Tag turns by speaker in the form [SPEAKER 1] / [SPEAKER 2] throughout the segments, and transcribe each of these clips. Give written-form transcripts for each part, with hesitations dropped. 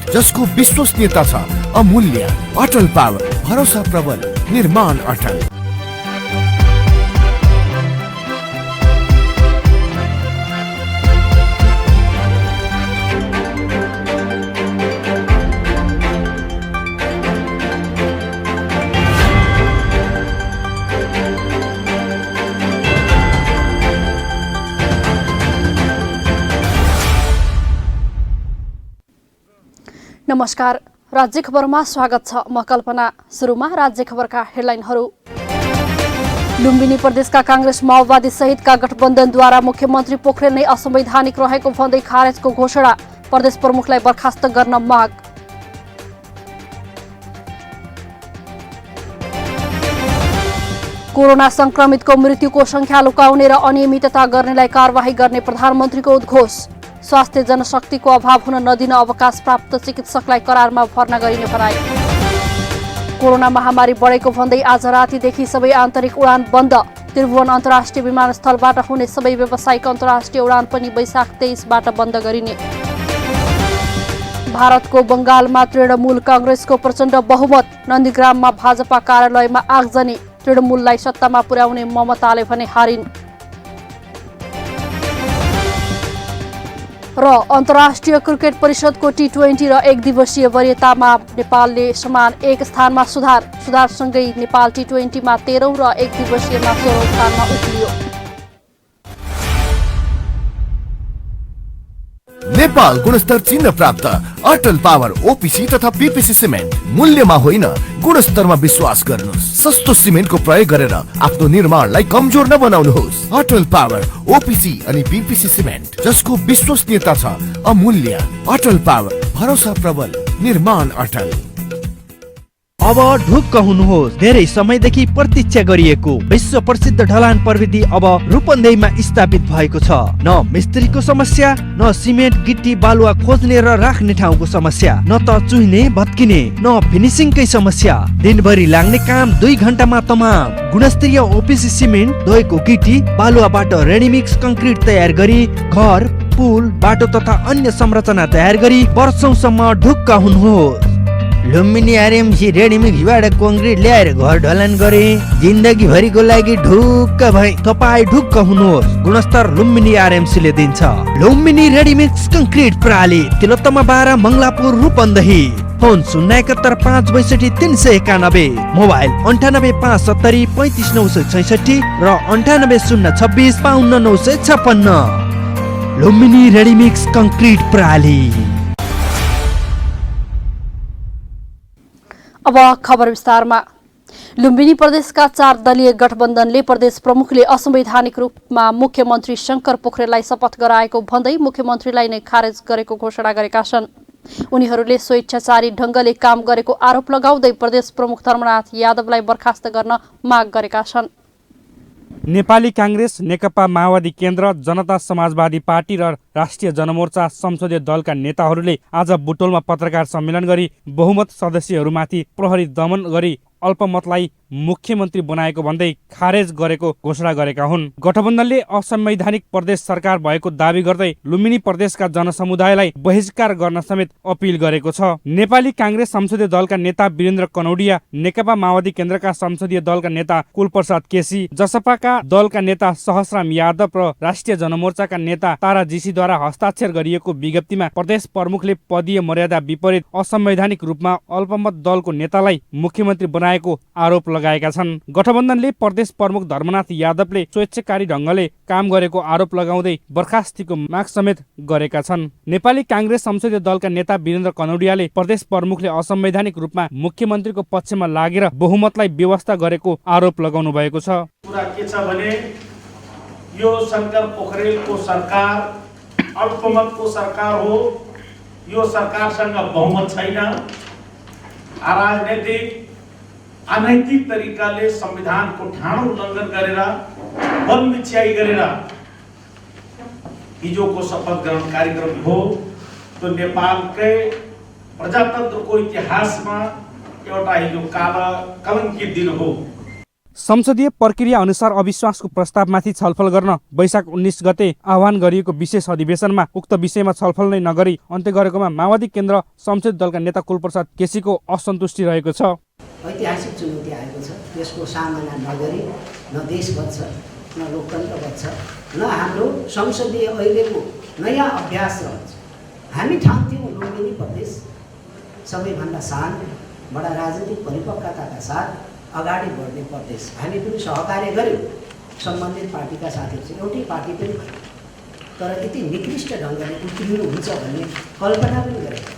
[SPEAKER 1] जसको विश्वसनीयता छ अमूल्य। अटल पावर, भरोसा प्रबल, निर्माण अटल।
[SPEAKER 2] नमस्कार, राज्य खबरमा स्वागत छ। म कल्पना। सुरुमा राज्य खबरका हेडलाइनहरू। लुम्बिनी प्रदेशका कांग्रेस माओवादी सहितका गठबन्धनद्वारा मुख्यमन्त्री पोखरेल नै असंवैधानिक रहेको भन्दै खारेजको घोषणा। प्रदेश प्रमुखलाई बर्खास्त गर्न माग। कोरोना संक्रमितको मृत्युको संख्या लुकाउने र अनियमितता गर्नेलाई कारवाही गर्ने प्रधानमन्त्रीको उद्घोष। स्वास्थ्य जनशक्तिको अभाव हुन नदिन अवकाश प्राप्त चिकित्सकलाई करारमा भर्ना गरिने भनाई। कोरोना महामारी बढेको भन्दै आज रातिदेखि सबै आन्तरिक उडान बन्द। त्रिभुवन अन्तर्राष्ट्रिय विमानस्थलबाट हुने सबै व्यावसायिक अन्तर्राष्ट्रिय उडान पनि वैशाख 23बाट बन्द गरिने। भारतको बंगालमा तृणमूल कांग्रेसको प्रचण्ड बहुमत। नन्दीग्राममा भाजपा कार्यालयमा आगजनी। तृणमूललाई सत्तामा पुर्याउने ममताले भने हारिन्। र अन्तर्राष्ट्रिय क्रिकेट परिषदको टी20 र 1 दिवसीय वरियतामा नेपालले समान 1 स्थानमा सुधारसँगै नेपाल टी20 मा 13औं र 1 दिवसीयमा 16औं स्थानमा उक्लियो।
[SPEAKER 1] नेपाल गुणस्तर चिन्ह प्राप्त अटल पावर ओपीसी तथा पीपीसी सिमेन्ट। मूल्यमा होइन, गुणस्तरमा विश्वास गर्नुहोस्। सस्तो सिमेन्टको प्रयोग गरेर आफ्नो निर्माणलाई कमजोर नबनाउनुहोस्। अटल पावर ओपीसी अनि पीपीसी सिमेन्ट, जसको विश्वसनीयता छ अमूल्य। अटल पावर, भरोसा प्रबल, निर्माण अटल।
[SPEAKER 3] अब ढुक्क हुनुहोस्। धेरै समयदेखि प्रतीक्षा गरिएको विश्व प्रसिद्ध ढलान प्रविधि अब रूपन्देहीमा स्थापित भएको छ। न मिस्त्रीको समस्या, न सिमेन्ट गिट्टी बालुवा खोज्ने र राख्ने ठाउँको समस्या, न त चुहिने भत्किने, न फिनिसिङकै समस्या। दिनभरि लाग्ने काम 2 घण्टामा तमाम। गुणस्तरीय ओपीसी सिमेन्ट, धोएको गिट्टी बालुवाबाट रेडीमिक्स कंक्रिट तयार गरी घर, पुल, बाटो तथा अन्य संरचना तयार गरी वर्षौंसम्म ढुक्क हुनुहोस्। लुम्बिनी आरएमसी रेडीमिक्सबाट कंक्रिट ल्याएर घर ढलान गरे। जिन्दगी भरिको लागि ढुक्क भए। तपाई ढुक्क हुनुहोस्। गुणस्तर लुम्बिनी आरएमसीले दिन्छ। लुम्बिनी रेडीमिक्स कंक्रिट प्रणाली, तिलोत्तमा 12, मङ्गलापुर, रूपन्देही। फोन 071 562 391, मोबाइल 98 570 35 966 र 98 026 52 956। लुम्बिनी रेडीमिक्स कंक्रिट प्रणाली।
[SPEAKER 2] अब खबर विस्तारमा। लुम्बिनी प्रदेशका 4 दलीय गठबन्धनले प्रदेश प्रमुखले असंवैधानिक रूपमा मुख्यमन्त्री शंकर पोखरेललाई शपथ गराएको भन्दै मुख्यमन्त्रीलाई नै खारेज गरेको घोषणा गरेका छन्। उनीहरूले स्वेच्छाचारी ढंगले काम गरेको आरोप लगाउँदै प्रदेश प्रमुख धर्मनाथ यादवलाई बर्खास्त गर्न माग गरेका छन्।
[SPEAKER 4] नेपाली कांग्रेस, नेकपा माओवादी केन्द्र, जनता समाजवादी पार्टी र राष्ट्रिय जनमोर्चा संसदीय दलका नेताहरूले आज बुटोलमा पत्रकार सम्मेलन गरी बहुमत सदस्यहरूमाथि प्रहरी दमन गरी अल्पमतलाई मुख्यमन्त्री बनाएको भन्दै खारेज गरेको घोषणा गरेका हुन्। गठबन्धनले असंवैधानिक प्रदेश सरकार भएको दावी गर्दै लुम्बिनी प्रदेशका जनसमुदायलाई बहिष्कार गर्न समेत अपील गरेको छ। नेपाली कांग्रेस संसदीय दलका नेता वीरेन्द्र कनौडिया, नेकपा माओवादी केन्द्रका संसदीय दलका नेता कुलप्रसाद केसी, जसपाका दलका नेता सहस्राम यादव र राष्ट्रिय जनमोर्चाका नेता तारा जीसीद्वारा हस्ताक्षर गरिएको विज्ञप्तिमा प्रदेश प्रमुखले पदीय मर्यादा विपरीत असंवैधानिक रूपमा अल्पमत दलको नेतालाई मुख्यमन्त्री बनाएको आरोप लगाएका छन्। गठबन्धनले प्रदेश प्रमुख धर्मनाथ यादवले स्वेच्छाकारी ढंगले काम गरेको आरोप लगाउँदै बर्खास्तीको माग समेत गरेका छन्। नेपाली कांग्रेस संसदीय दलका नेता वीरेन्द्र कनौडियाले प्रदेश प्रमुखले असंवैधानिक रूपमा मुख्यमन्त्रीको पक्षमा लागेर बहुमतलाई व्यवस्था गरेको आरोप लगाउनु भएको छ।
[SPEAKER 5] कुरा के छ भने यो शंकर पोखरेलको सरकार अल्पमतको सरकार हो। यो सरकारसँग बहुमत छैन। अराजनैतिक अनैतिक तरिकाले संविधानको ठाडो उल्लङ्घन गरेर बल मिछ्याई गरेर हिजोको शपथ ग्रहण कार्यक्रम हो। तो नेपालकै प्रजातन्त्रको इतिहासमा एउटा हिजो कलङ्कित दिन हो।
[SPEAKER 4] संसदीय प्रक्रिया अनुसार अविश्वासको प्रस्तावमाथि छलफल गर्न वैशाख 19 गते आह्वान गरिएको विशेष अधिवेशनमा उक्त विषयमा छलफल नै नगरी अन्त्य गरेकोमा माओवादी केन्द्र संसदीय दलका नेता कुलप्रसाद केसीको असन्तुष्टि रहेको छ।
[SPEAKER 6] ऐतिहासिक चुनौती आएको छ, त्यसको सामना नगरी न देश बच्छ न लोकतन्त्र बच्छ न हाम्रो संसदीय अहिलेको नयाँ अभ्यास रहन्छ। हामी ठान्थ्यौँ लुम्बिनी प्रदेश सबैभन्दा शान्त बडा राजनीतिक परिपक्वताका साथ अगाडि बढ्ने प्रदेश, हामी पनि सहकार्य गऱ्यौँ सम्बन्धित पार्टीका साथीहरू, एउटै पार्टी पनि तर यति निकृष्ट ढङ्गले उत्रिनु हुन्छ भन्ने कल्पना पनि गरेको।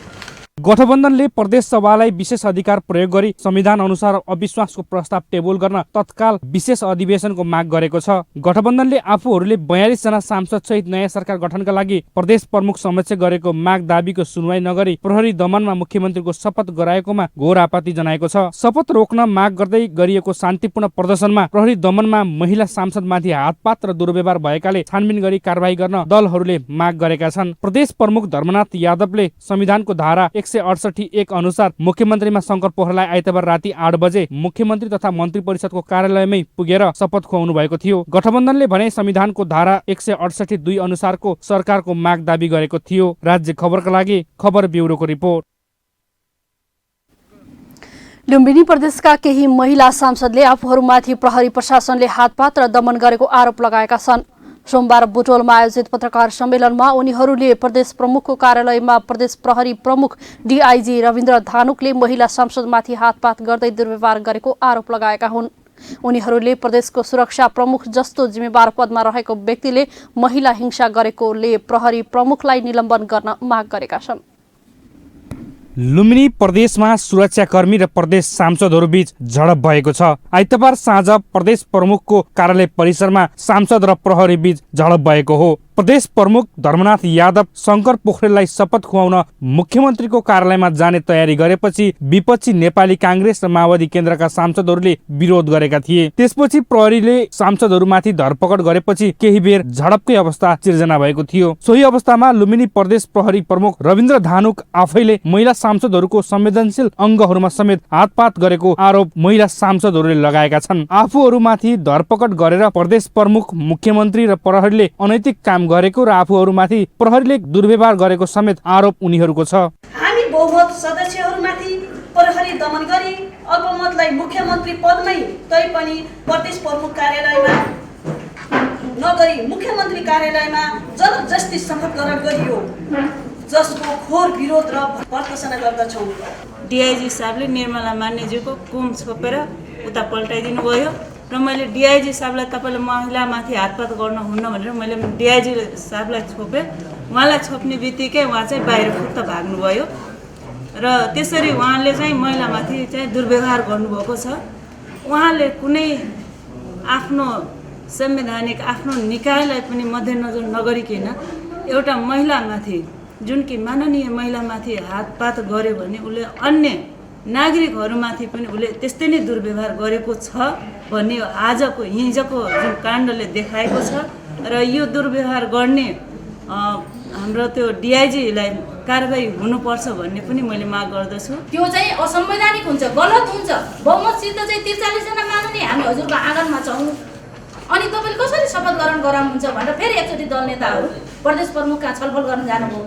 [SPEAKER 4] गठबन्धनले प्रदेश सभालाई विशेष अधिकार प्रयोग गरी संविधान अनुसार अविश्वासको प्रस्ताव टेबल गर्न तत्काल विशेष अधिवेशनको माग गरेको छ। गठबन्धनले आफूहरूले 42 जना सांसद सहित नयाँ सरकार गठनका लागि प्रदेश प्रमुख समक्ष गरेको माग दाबीको सुनवाई नगरी प्रहरी दमनमा मुख्यमन्त्रीको शपथ गराएकोमा घोर आपत्ति जनाएको छ। शपथ रोक्न माग गर्दै गरिएको शान्तिपूर्ण प्रदर्शनमा प्रहरी दमनमा महिला सांसदमाथि हातपात र दुर्व्यवहार भएकाले छानबिन गरी कारबाही गर्न दलहरूले माग गरेका छन्। प्रदेश प्रमुख धर्मनाथ यादवले संविधानको धारा 168(1) अनुसार मुख्यमन्त्रीमा शंकर पोखरेललाई आइतबार राति 8 बजे मुख्यमन्त्री तथा मन्त्री परिषदको कार्यालयमै पुगेर शपथ खुवाउनु भएको थियो। गठबन्धनले भने संविधानको धारा 168(2) अनुसारको सरकारको माग दाबी गरेको थियो। राज्य खबरका लागि खबर ब्युरोको रिपोर्ट।
[SPEAKER 2] लुम्बिनी प्रदेशका केही महिला सांसदले आफूहरूमाथि प्रहरी प्रशासनले हातपात र दमन गरेको आरोप लगाएका छन्। सोमबार बुटोलमा आयोजित पत्रकार सम्मेलनमा उनीहरूले प्रदेश प्रमुखको कार्यालयमा प्रदेश प्रहरी प्रमुख डीआईजी रविन्द्र धानुकले महिला सांसदमाथि हातपात गर्दै दुर्व्यवहार गरेको आरोप लगाएका हुन्। उनीहरूले प्रदेशको सुरक्षा प्रमुख जस्तो जिम्मेवार पदमा रहेको व्यक्तिले महिला हिंसा गरेकोले प्रहरी प्रमुखलाई निलम्बन गर्न माग गरेका छन्।
[SPEAKER 4] लुम्बिनी प्रदेशमा सुरक्षाकर्मी र प्रदेश सांसदहरू बीच झडप भएको छ। आइतबार साँझ प्रदेश प्रमुखको कार्यालय परिसरमा सांसद र प्रहरी बीच झडप भएको हो। प्रदेश प्रमुख धर्मनाथ यादव शंकर पोखरेललाई शपथ खुवाउन मुख्यमन्त्रीको कार्यालयमा जाने तयारी गरेपछि विपक्षी नेपाली कांग्रेस र माओवादी केन्द्रका सांसदहरूले विरोध गरेका थिए। त्यसपछि प्रहरीले सांसदहरूमाथि धरपकड गरेपछि केही बेर झडपकै अवस्था सिर्जना भएको थियो। सोही अवस्थामा लुम्बिनी प्रदेश प्रहरी प्रमुख रविन्द्र धानुक आफैले महिला सांसदहरूको संवेदनशील अङ्गहरूमा समेत हातपात गरेको आरोप महिला सांसदहरूले लगाएका छन्। आफूहरूमाथि धरपकड गरेर प्रदेश प्रमुख, मुख्यमन्त्री र प्रहरीले अनैतिक काम गरेको र आफूहरूमाथि प्रहरीले दुर्व्यवहार गरेको समेत आरोप उनीहरूको छ।
[SPEAKER 7] हामी बहुमत सदस्यहरूमाथि प्रहरी दमन गरी अल्पमतलाई मुख्यमन्त्री पदमै तैपनि प्रदेश प्रमुख कार्यालयमा नगरी मुख्यमन्त्री कार्यालयमा जबरजस्ती शपथ ग्रहण गरियो, जसको खोर विरोध र भर्त्सना गर्दछौँ।
[SPEAKER 8] डीआईजी साहबले निर्मला मान्यज्यूको कुम छोपेर उता पल्टाइदिनु भयो र मैले डीआईजी साहबलाई तपाईँले महिलामाथि हातपात गर्नुहुन्न भनेर मैले डीआईजी साहबलाई छोपेँ। उहाँलाई छोप्ने बित्तिकै उहाँ चाहिँ बाहिर फुत्त भाग्नुभयो र त्यसरी उहाँले चाहिँ महिलामाथि चाहिँ दुर्व्यवहार गर्नुभएको छ। उहाँले कुनै आफ्नो संवैधानिक आफ्नो निकायलाई पनि मध्यनजर नगरिकन एउटा महिलामाथि, जुन कि माननीय महिलामाथि हातपात गर्यो भने उसले अन्य नागरिकहरूमाथि पनि उसले त्यस्तै नै दुर्व्यवहार गरेको छ भन्ने आजको हिजोको जुन काण्डले देखाएको छ र यो दुर्व्यवहार गर्ने हाम्रो त्यो डीआईजीलाई कारबाही हुनुपर्छ भन्ने पनि मैले माग गर्दछु।
[SPEAKER 9] त्यो चाहिँ असंवैधानिक हुन्छ, गलत हुन्छ। बहुमतसित चाहिँ 43 जना माननीय हामी हजुरको आँगनमा छौँ, अनि तपाईँले कसरी शपथ ग्रहण गराउनुहुन्छ भनेर फेरि एकचोटि दल नेताहरू प्रदेश प्रमुखका छलफल गर्न जानुभयो।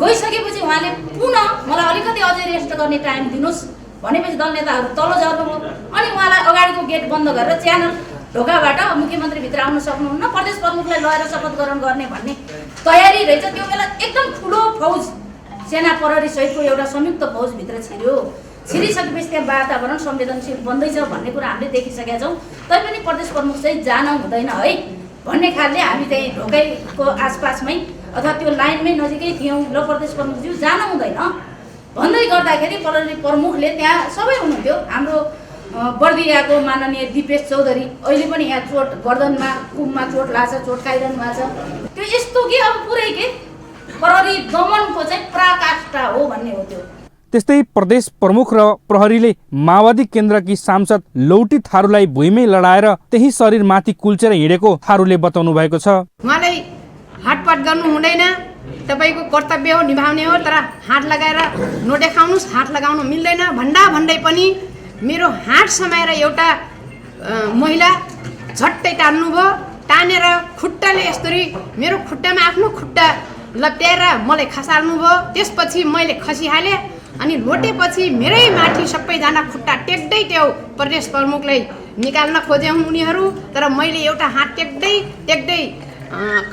[SPEAKER 9] गइसकेपछि उहाँले पुनः मलाई अलिकति अझै रेस्ट गर्ने टाइम दिनुहोस् भनेपछि दल नेताहरू तल झर्नुभयो। अनि उहाँलाई अगाडिको गेट बन्द गरेर च्यानल ढोकाबाट मुख्यमन्त्रीभित्र आउन सक्नुहुन्न, प्रदेश प्रमुखलाई लगेर शपथ ग्रहण गर्ने भन्ने तयारी रहेछ। त्यो बेला एकदम ठुलो फौज, सेना प्रहरी सहितको एउटा संयुक्त फौजभित्र छिर्यो। छिरिसकेपछि त्यहाँ वातावरण संवेदनशील बन्दैछ भन्ने कुरा हामीले देखिसकेका छौँ। तैपनि प्रदेश प्रमुख चाहिँ जान हुँदैन है भन्ने खालले हामी त्यही ढोकाइको आसपासमै अथवा त्यो लाइनमै नजिकै थियौँ। ल प्रदेश प्रमुखज्यू जान हुँदैन भन्दै गर्दाखेरि प्रहरी प्रमुखले त्यहाँ सबै हुनुहुन्थ्यो। हाम्रो बर्दियाको माननीय दिपेश चौधरी अहिले पनि यहाँ चोट गर्दनमा कुममा चोट लाग्छ, चोट खाइरहनु भएको छ। त्यो यस्तो कि अब पुरै के प्रहरी दमनको चाहिँ पराकाष्ठा हो भन्ने हो त्यो।
[SPEAKER 4] त्यस्तै प्रदेश प्रमुख र प्रहरीले माओवादी केन्द्रकी सांसद लौटी थारूलाई भुइँमै लडाएर त्यही शरीरमाथि कुल्चेर हिँडेको थारूले बताउनु भएको छ।
[SPEAKER 10] उहाँलाई हातपात गर्नु हुँदैन, तपाईँको कर्तव्य हो, निभाउने हो, तर हात लगाएर नदेखाउनुहोस्, हात लगाउनु मिल्दैन भन्दै पनि मेरो हात समाएर एउटा महिला झट्टै टान्नुभयो। टानेर खुट्टाले यसरी मेरो खुट्टामा आफ्नो खुट्टा लप्ट्याएर मलाई खसाल्नुभयो। त्यसपछि मैले खसिहालेँ अनि लोटेपछि मेरै माथि सबैजना खुट्टा टेक्दै त्यो प्रदेश प्रमुखलाई निकाल्न खोजे उनीहरू। तर मैले एउटा हात टेक्दै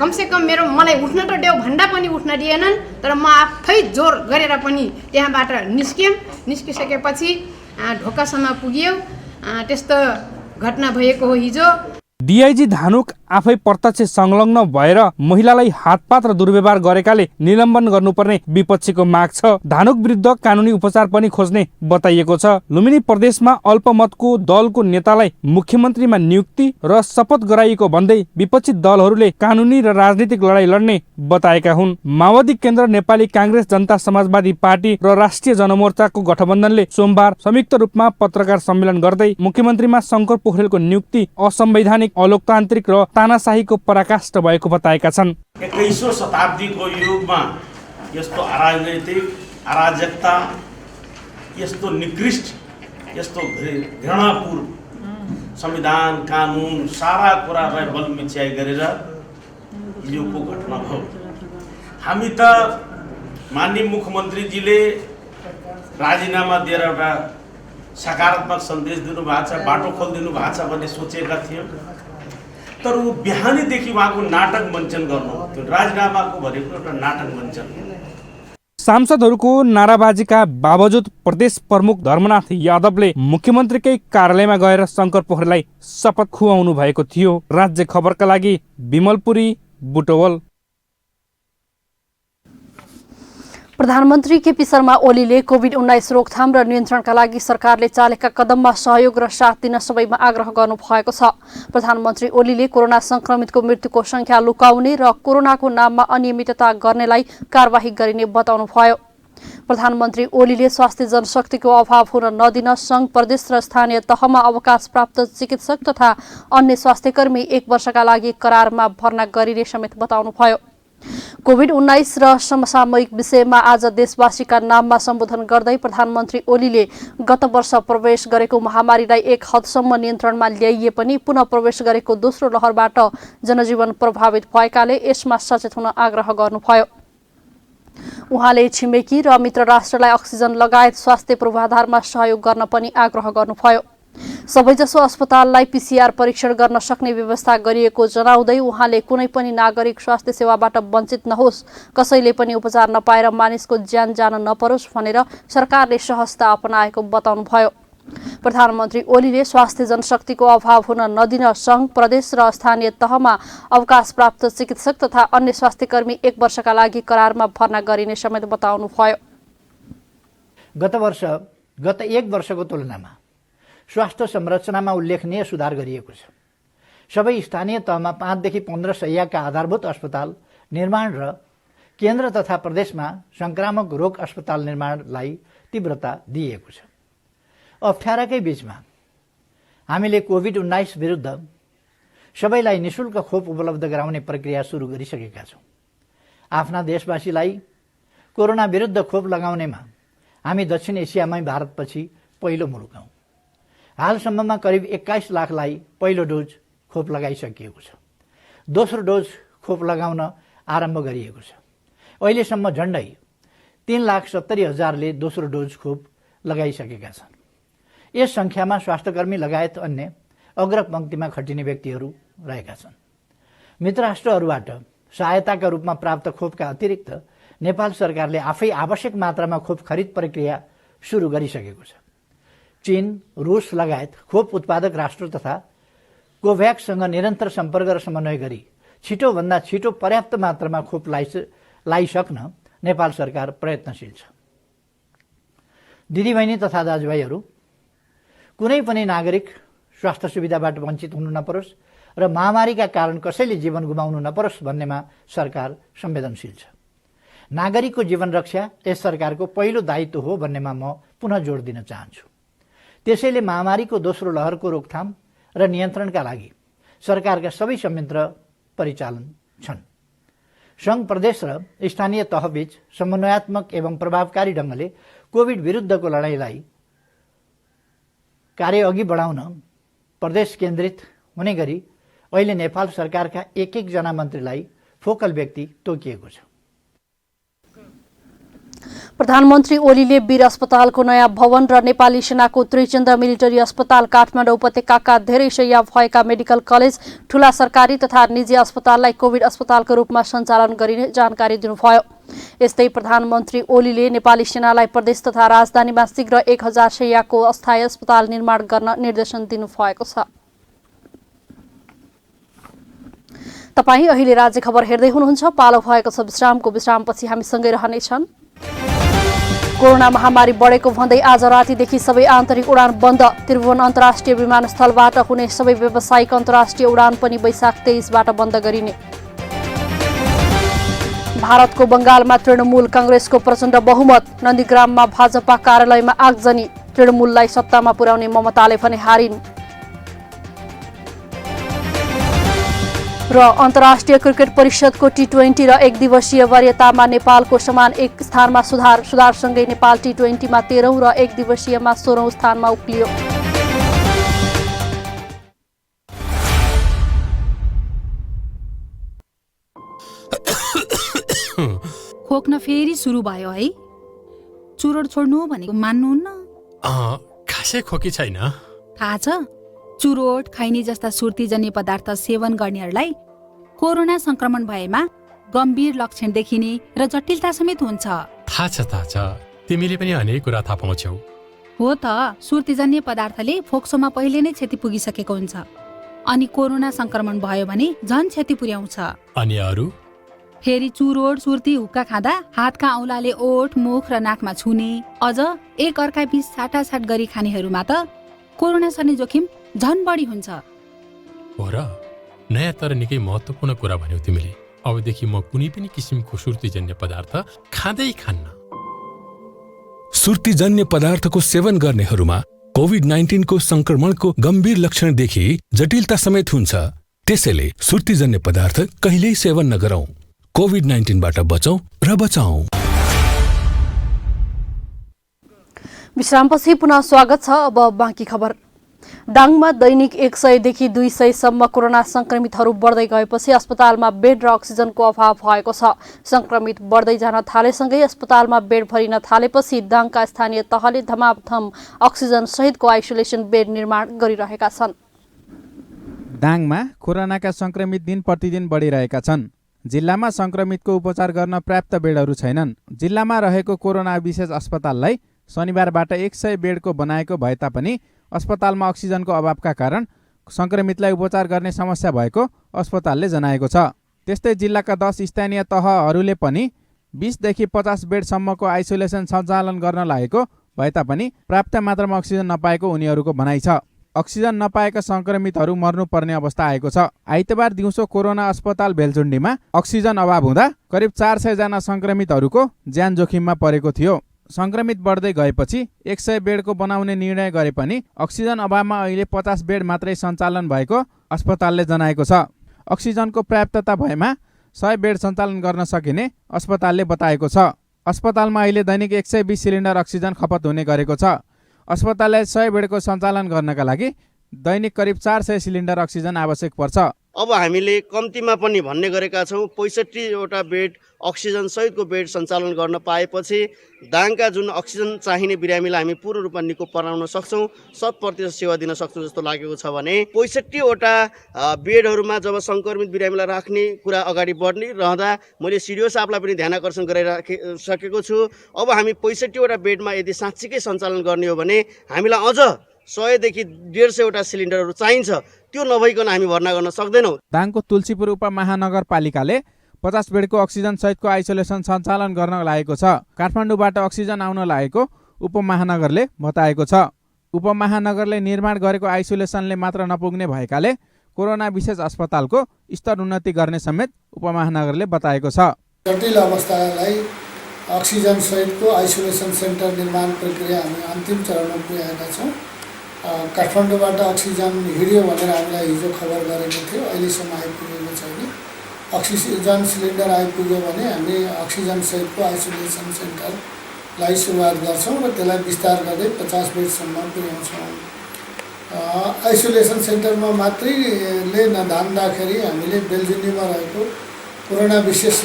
[SPEAKER 10] कमसेकम मलाई उठ्न त देऊ भन्दा पनि उठ्न दिएनन्। तर म आफै जोर गरेर पनि त्यहाँबाट निस्किसकेपछि ढोकासम्म पुग्यो। त्यस्तो घटना भएको हो हिजो।
[SPEAKER 4] डिआइजी धानुक आफै प्रत्यक्ष संलग्न भएर महिलालाई हातपात र दुर्व्यवहार गरेकाले निलम्बन गर्नुपर्ने विपक्षीको माग छ। धानुक विरुद्ध कानुनी उपचार पनि खोज्ने बताइएको छ। लुम्बिनी प्रदेशमा अल्पमतको दलको नेतालाई मुख्यमन्त्रीमा नियुक्ति र शपथ गराइएको भन्दै विपक्षी दलहरूले कानुनी र राजनीतिक लडाई लड्ने बताएका हुन्। माओवादी केन्द्र, नेपाली कांग्रेस, जनता समाजवादी पार्टी र राष्ट्रिय जनमोर्चाको गठबन्धनले सोमबार संयुक्त रूपमा पत्रकार सम्मेलन गर्दै मुख्यमन्त्रीमा शंकर पोखरेलको नियुक्ति असंवैधानिक, अलोकतान्त्रिक र तानाशाहीको पराकाष्ठ भएको बताएका छन्।
[SPEAKER 5] 21औं शताब्दीको युगमा यस्तो अराजनैतिक अराजकता, यस्तो निकृष्ट, यस्तो घृणापूर्ण संविधान, कानुन सारा कुरालाई बलमिच्याइ गरेर हिजोको घटना भयो। हामी त माननीय मुख्यमन्त्रीजीले राजीनामा दिएर एउटा सकारात्मक सन्देश दिनुभएको छ, बाटो खोलिदिनु भएको छ भन्ने सोचेका थियौँ। तर ऊ बिहानीदेखि उहाँको नाटक मञ्चन गर्नु, राजीनामाको भनेको एउटा नाटक मञ्चन।
[SPEAKER 4] सांसदहरूको नाराबाजीका बावजुद प्रदेश प्रमुख धर्मनाथ यादवले मुख्यमन्त्रीकै कार्यालयमा गएर शंकर पोखरेललाई शपथ खुवाउनु भएको थियो। राज्य खबरका लागि विमलपुरी, बुटवल।
[SPEAKER 2] प्रधानमन्त्री केपी शर्मा ओलीले कोभिड-19 रोकथाम र नियन्त्रणका लागि सरकारले चालेका कदममा सहयोग र साथ दिन सबैमा आग्रह गर्नुभएको छ। प्रधानमन्त्री ओलीले कोरोना संक्रमितको मृत्युको संख्या लुकाउने र कोरोनाको नाममा अनियमितता गर्नेलाई कारबाही गरिने बताउनुभयो। प्रधानमन्त्री ओलीले स्वास्थ्य जनशक्तिको अभाव हुन नदिन संघ, प्रदेश र स्थानीय तहमा अवकाश प्राप्त चिकित्सक तथा अन्य स्वास्थ्यकर्मी 1 वर्षका लागि करारमा भर्ना गरिने समेत बताउनुभयो। कोभिड-19 र समसामयिक विषयमा आज देशवासीका नाममा सम्बोधन गर्दै प्रधानमन्त्री ओलीले गत वर्ष प्रवेश गरेको महामारीलाई 1 हदसम्म नियन्त्रणमा ल्याइए पनि पुनः प्रवेश गरेको दोस्रो लहरबाट जनजीवन प्रभावित भएकाले यसमा सचेत हुन आग्रह गर्नुभयो। उहाँले छिमेकी र मित्र राष्ट्रलाई अक्सिजन लगायत स्वास्थ्य पूर्वाधारमा सहयोग गर्न पनि आग्रह गर्नुभयो। सबैजसो अस्पताललाई पीसीआर परीक्षण गर्न सक्ने व्यवस्था गरिएको जनाउँदै उहाँले कुनै पनि नागरिक स्वास्थ्य सेवाबाट वञ्चित नहोस्, कसैले पनि उपचार नपाएर मानिसको ज्यान जान नपरोस् भनेर सरकारले सहजता अपनाएको बताउनुभयो। प्रधानमन्त्री ओलीले स्वास्थ्य जनशक्तिको अभाव हुन नदिन संघ, प्रदेश र स्थानीय तहमा अवकाश प्राप्त चिकित्सक तथा अन्य स्वास्थ्यकर्मी 1 वर्षका लागि करारमा भर्ना गरिने समेत बताउनुभयो।
[SPEAKER 11] गत 1 वर्षको तुलनामा स्वास्थ्य संरचनामा उल्लेखनीय सुधार गरिएको छ। सबै स्थानीय तहमा 5 देखि 15 शय्याका आधारभूत अस्पताल निर्माण र केन्द्र तथा प्रदेशमा संक्रामक रोग अस्पताल निर्माणलाई तीव्रता दिइएको छ। अप्ठ्याराकै बीचमा हामीले कोभिड-19 विरुद्ध सबैलाई निशुल्क खोप उपलब्ध गराउने प्रक्रिया सुरु गरिसकेका छौँ। आफ्ना देशवासीलाई कोरोना विरुद्ध खोप लगाउनेमा हामी दक्षिण एसियामै भारतपछि पहिलो मुलुक हौँ। हालसम्ममा करिब 21 लाखलाई पहिलो डोज खोप लगाइसकिएको छ। दोस्रो डोज खोप लगाउन आरम्भ गरिएको छ। अहिलेसम्म झण्डै 3,70,000ले दोस्रो डोज खोप लगाइसकेका छन्। यस संख्यामा स्वास्थ्यकर्मी लगायत अन्य अग्रपंक्तिमा खटिने व्यक्तिहरू रहेका छन्। मित्र राष्ट्रहरूबाट सहायताका रूपमा प्राप्त खोपका अतिरिक्त नेपाल सरकारले आफै आवश्यक मात्रामा खोप खरिद प्रक्रिया सुरु गरिसकेको छ। चीन, रूस लगायत खोप उत्पादक राष्ट्र तथा कोभ्याक्ससँग निरन्तर सम्पर्क र समन्वय गरी छिटोभन्दा छिटो पर्याप्त मात्रामा खोप लगाइसक्न नेपाल सरकार प्रयत्नशील छ। दिदीबहिनी तथा दाजुभाइहरू, कुनै पनि नागरिक स्वास्थ्य सुविधाबाट वञ्चित हुनु नपरोस् र महामारीका कारण कसैले जीवन गुमाउनु नपरोस् भन्नेमा सरकार संवेदनशील छ। नागरिकको जीवन रक्षा यस सरकारको पहिलो दायित्व हो भन्नेमा म पुनः जोड दिन चाहन्छु। त्यसैले महामारीको दोस्रो लहरको रोकथाम र नियन्त्रणका लागि सरकारका सबै संयन्त्र परिचालन छन्। संघ, प्रदेश र स्थानीय तहबीच समन्वयात्मक एवं प्रभावकारी ढङ्गले कोभिड विरुद्धको लडाईलाई कार्य अघि बढाउन प्रदेश केन्द्रित हुने गरी अहिले नेपाल सरकारका एक जना मन्त्रीलाई फोकल व्यक्ति तोकिएको छ।
[SPEAKER 2] प्रधानमन्त्री ओलीले वीर अस्पतालको नयाँ भवन र नेपाली सेनाको त्रिचन्द्र मिलिटरी अस्पताल काठमाडौँ उपत्यकाका धेरै शैय्या भएका मेडिकल कलेज, ठूला सरकारी तथा निजी अस्पताललाई कोभिड अस्पतालको रूपमा सञ्चालन गरिने जानकारी दिनुभयो। यस्तै प्रधानमन्त्री ओलीले नेपाली सेनालाई प्रदेश तथा राजधानीमा शीघ्र 1000 शैय्याको अस्थायी अस्पताल निर्माण गर्न निर्देशन दिनुभएको छ। तपाईँ अहिले राज्य खबर हेर्दै हुनुहुन्छ। पालो भएको छ विश्रामको। विश्रामपछि हामी सँगै रहनेछन्। कोरोना महामारी बढेको भन्दै आज रातिदेखि सबै आन्तरिक उडान बन्द। त्रिभुवन अन्तर्राष्ट्रिय विमानस्थलबाट हुने सबै व्यावसायिक अन्तर्राष्ट्रिय उडान पनि वैशाख 23बाट बन्द गरिने। भारतको बंगालमा तृणमूल कांग्रेसको प्रचण्ड बहुमत। नन्दीग्राममा भाजपा कार्यालयमा आगजनी। तृणमूललाई सत्तामा पुर्याउने ममताले भने हारिन्। र अन्तर्राष्ट्रिय क्रिकेट परिषदको T20 र 1 दिवसीय वरियतामा नेपालको समान 1 स्थानमा सुधारसँगै नेपाल T20मा 13औं र 1 दिवसीयमा 16औं स्थानमा उक्लियो।
[SPEAKER 12] खोक्न फेरि सुरु भयो है। चुरोट छोड्नु भनेको मान्नुहुन्न?
[SPEAKER 13] खासै खोकी छैन।
[SPEAKER 12] थाहा छ, चुरोट, खैनी जस्ता सुर्तीजन्य पदार्थ सेवन गर्नेहरूलाई कोरोना संक्रमण भएमा गम्भीर लक्षण देखिने र जटिलता समेत हुन्छ।
[SPEAKER 13] थाहा छ, तिमीले पनि अनेक कुरा थाहा पाउँछौ।
[SPEAKER 12] हो त, सुर्तीजन्य पदार्थले फोक्सोमा पहिले नै क्षति पुगिसकेको हुन्छ, अनि कोरोना संक्रमण भयो भने झन क्षति पुर्याउँछ।
[SPEAKER 13] अनि अरू?
[SPEAKER 12] फेरि चुरोट, सुर्ती, हुक्का खाँदा हातका औँलाले ओठ, मुख र नाकमा छुने, अझ एक अर्का बीच साटासाट गरी खानेहरूमा त कोरोना सर्ने जोखिम झन बढी हुन्छ।
[SPEAKER 13] हो र? नयाँ तर निकै महत्त्वपूर्ण कुरा भन्यौ तिमीले। अबदेखि म कुनै पनि किसिमको सुर्तीजन्य पदार्थ खाँदै खान्न।
[SPEAKER 14] सुर्तीजन्य पदार्थको सेवन गर्नेहरूमा कोभिड-19 को संक्रमणको गम्भीर लक्षणदेखि जटिलता समेत हुन्छ। त्यसैले सुर्तीजन्य पदार्थ कहिल्यै सेवन नगरौं। कोभिड-19बाट बचौं र बचाऊ।
[SPEAKER 2] विश्रामपछि पुनः स्वागत छ। अब बाँकी खबर। दाङमा दैनिक 100 देखि 200 सम्म कोरोना संक्रमितहरू बढ्दै गएपछि अस्पतालमा बेड र अक्सिजनको अभाव भएको छ। संक्रमित बढ्दै जान थालेसँगै अस्पतालमा बेड भरिन थालेपछि दाङका स्थानीय तहले धमाधम अक्सिजन सहितको आइसोलेसन बेड निर्माण गरिरहेका छन्।
[SPEAKER 15] दाङमा कोरोनाका संक्रमित दिन प्रतिदिन बढिरहेका छन्। जिल्लामा संक्रमितको उपचार गर्न पर्याप्त बेडहरू छैनन्। जिल्लामा रहेको कोरोना विशेष अस्पताललाई शनिबारबाट 100 बेडको बनाएको भए तापनि अस्पतालमा अक्सिजनको अभावका कारण संक्रमितलाई उपचार गर्ने समस्या भएको अस्पतालले जनाएको छ। त्यस्तै जिल्लाका 10 स्थानीय तहहरूले पनि 20 देखि 50 बेडसम्मको आइसोलेसन सञ्चालन गर्न लागेको भए तापनि पर्याप्त मात्रामा अक्सिजन नपाएको उनीहरूको भनाइ छ। अक्सिजन नपाएका संक्रमितहरू मर्नुपर्ने अवस्था आएको छ। आइतबार दिउँसो कोरोना अस्पताल भेलचुण्डीमा अक्सिजन अभाव हुँदा करिब 400 जना संक्रमितहरूको ज्यान जोखिममा परेको थियो। संक्रमित बढ्दै गएपछि 100 बेडको बनाउने निर्णय गरे पनि अक्सिजन अभावमा अहिले 50 बेड मात्रै सञ्चालन भएको अस्पतालले जनाएको छ। अक्सिजनको पर्याप्तता भएमा 100 बेड सञ्चालन गर्न सकिने अस्पतालले बताएको छ। अस्पतालमा अहिले दैनिक 120 सिलिन्डर अक्सिजन खपत हुने गरेको छ। अस्पतालले 100 बेडको सञ्चालन गर्नका लागि दैनिक करिब 400 सिलिन्डर अक्सिजन आवश्यक पर्छ।
[SPEAKER 16] अब हामीले कम्तीमा पनि भन्ने गरेका छौँ 65वटा बेड अक्सिजन सहितको बेड सञ्चालन गर्न पाएपछि दाङका जुन अक्सिजन चाहिने बिरामीलाई हामी पूर्ण रूपमा निको बनाउन सक्छौँ, 100% सेवा दिन सक्छौँ जस्तो लागेको छ भने 65वटा बेडहरूमा जब सङ्क्रमित बिरामीलाई राख्ने कुरा अगाडि बढ्ने रहँदा मैले सिडिओ साहबलाई पनि ध्यान आकर्षण गराइसकेको छु। अब हामी 65वटा बेडमा यदि साँच्चीकै सञ्चालन गर्ने हो भने हामीलाई अझ 100 देखि 150वटा सिलिन्डरहरू चाहिन्छ। त्यो नभइकन हामी भर्ना गर्न सक्दैनौँ।
[SPEAKER 15] दाङको तुलसीपुर उपमहानगरपालिकाले 50 बेडको अक्सिजन सहितको आइसोलेसन सञ्चालन गर्न लागेको छ। काठमाडौँबाट अक्सिजन आउन लागेको उपमहानगरले बताएको छ। उपमहानगरले निर्माण गरेको आइसोलेसनले मात्र नपुग्ने भएकाले कोरोना विशेष अस्पतालको स्तर उन्नति गर्ने समेत उपमहानगरले बताएको छ।
[SPEAKER 17] जटिल अवस्थालाई अक्सिजन सहितको आइसोलेसन सेन्टर निर्माण प्रक्रिया हामी अन्तिम चरणमा पुगेका छौँ। काठमाडौँबाट अक्सिजन हिँड्यो भनेर हामीलाई हिजो खबर गरेको थियो, अहिलेसम्म आइपुगेको छैन। अक्सिजन सिलिन्डर आइपुग्यो भने हामी अक्सिजन सहितको आइसोलेसन सेन्टरलाई सुरुवात गर्छौँ र त्यसलाई विस्तार गर्दै 50 बेडसम्म पुर्याउँछौँ। आइसोलेसन सेन्टरमा मात्रैले नधान्दाखेरि हामीले बेलजियममा रहेको कोरोना विशेष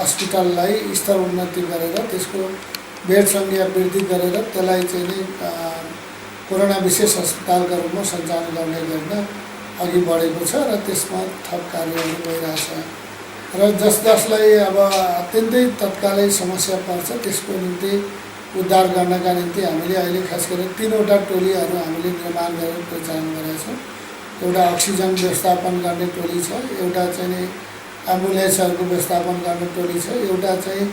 [SPEAKER 17] अस्पताललाई स्तर उन्नति गरेर त्यसको बेड सङ्ख्या वृद्धि गरेर त्यसलाई चाहिँ नि कोरोना विशेष अस्पतालका रूपमा सञ्चालन गर्ने गर्न अघि बढेको छ र त्यसमा थप कार्यहरू भइरहेछ र जसलाई अब अत्यन्तै तत्कालै समस्या पर्छ त्यसको निम्ति उद्धार गर्नका निम्ति हामीले अहिले खास गरी 3वटा टोलीहरू हामीले निर्माण गरेर परिचालन गरेका छौँ। एउटा अक्सिजन व्यवस्थापन गर्ने टोली छ, एउटा चाहिँ एम्बुलेन्सहरूको व्यवस्थापन गर्ने टोली छ, एउटा चाहिँ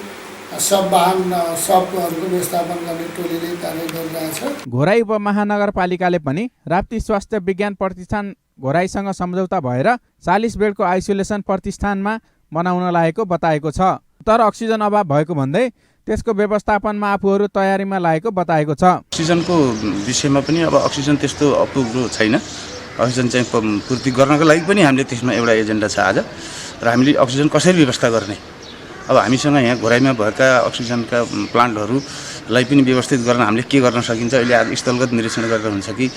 [SPEAKER 17] सब वाहन सबहरूको व्यवस्थापन गर्ने टोलीले कार्य गरिरहेछ।
[SPEAKER 15] घोराई उपमहानगरपालिकाले पनि राप्ती स्वास्थ्य विज्ञान प्रतिष्ठान घोराईसँग सम्झौता भएर 40 बेडको आइसोलेसन प्रतिष्ठानमा बनाउन लागेको बताएको छ। तर अक्सिजन अभाव भएको भन्दै त्यसको व्यवस्थापनमा आफूहरू तयारीमा लागेको बताएको छ।
[SPEAKER 18] अक्सिजनको विषयमा पनि अब अक्सिजन त्यस्तो अपुरो छैन। अक्सिजन चाहिँ पूर्ति गर्नको लागि पनि हामीले त्यसमा एउटा एजेन्डा छ आज र हामीले अक्सिजन कसरी व्यवस्था गर्ने, अब हामीसँग यहाँ घोराईमा भएका अक्सिजनका प्लान्टहरूलाई पनि व्यवस्थित गर्न हामीले के गर्न सकिन्छ। अहिले आज स्थलगत निरीक्षण गरेर हुन्छ कि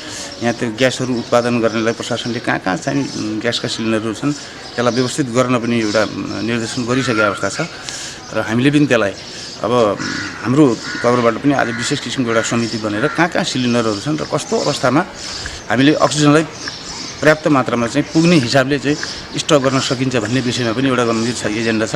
[SPEAKER 18] यहाँ त्यो ग्यासहरू उत्पादन गर्नलाई प्रशासनले कहाँ कहाँ चाहिँ ग्यासका सिलिन्डरहरू छन् त्यसलाई व्यवस्थित गर्न पनि एउटा निर्देशन गरिसकेको अवस्था छ र हामीले पनि त्यसलाई अब हाम्रो तर्फबाट पनि आज विशेष किसिमको एउटा समिति बनेर कहाँ कहाँ सिलिन्डरहरू छन् र कस्तो अवस्थामा हामीले अक्सिजनलाई पर्याप्त मात्रामा चाहिँ पुग्ने हिसाबले चाहिँ स्टक गर्न सकिन्छ भन्ने विषयमा पनि एउटा गम्भीर एजेन्डा छ।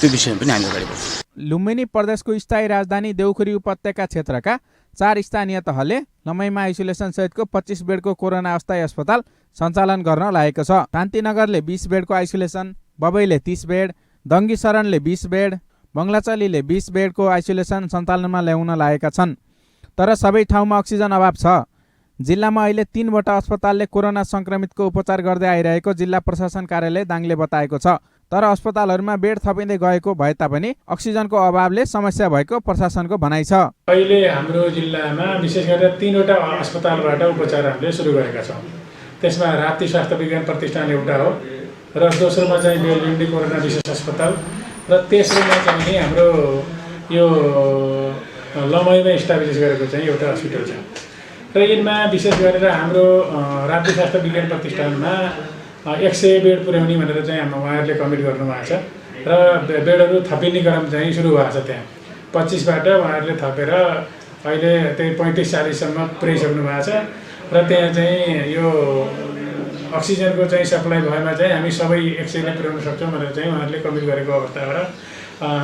[SPEAKER 18] त्यो विषयमा पनि हामी अगाडि बढ्छौँ।
[SPEAKER 15] लुम्बिनी प्रदेशको स्थायी राजधानी देउखुरी उपत्यका क्षेत्रका 4 स्थानीय तहले लमैमा आइसोलेसन सहितको 25 बेडको कोरोना अस्थायी अस्पताल सञ्चालन गर्न लागेको छ। शान्तिनगरले 20 बेडको आइसोलेसन, बबैले 30 बेड, दङ्गी शरणले 20 बेड, बङ्गलाचलीले 20 बेडको आइसोलेसन सञ्चालनमा ल्याउन लागेका छन्। तर सबै ठाउँमा अक्सिजन अभाव छ। जिल्लामा अहिले 3वटा अस्पतालले कोरोना संक्रमितको उपचार गर्दै आइरहेको जिल्ला प्रशासन कार्यालय दाङले बताएको छ। तर अस्पतालहरूमा बेड थपिँदै गएको भए तापनि अक्सिजनको अभावले समस्या भएको प्रशासनको भनाइ छ।
[SPEAKER 19] अहिले हाम्रो जिल्लामा विशेष गरेर 3वटा अस्पतालबाट उपचार हामीले सुरु गरेका छौँ। त्यसमा राप्ती स्वास्थ्य विज्ञान प्रतिष्ठान एउटा हो र दोस्रोमा चाहिँ बेलजुन्डी कोरोना विशेष अस्पताल र तेस्रोमा चाहिँ हाम्रो यो लमैमा इस्टाब्लिस गरेको चाहिँ एउटा हस्पिटल छ र यिनमा विशेष गरेर हाम्रो राप्ती स्वास्थ्य विज्ञान प्रतिष्ठानमा 100 बेड पुर्याउने भनेर चाहिँ उहाँहरूले कमिट गर्नुभएको छ र बेडहरू थपिने क्रम चाहिँ सुरु भएको छ। त्यहाँ 25बाट उहाँहरूले थपेर अहिले त्यही 35-40सम्म पुर्याइसक्नु भएको छ र त्यहाँ चाहिँ यो अक्सिजनको चाहिँ सप्लाई भएमा चाहिँ हामी सबै 100ले पुर्याउन सक्छौँ भनेर चाहिँ उहाँहरूले कमिट गरेको अवस्थाबाट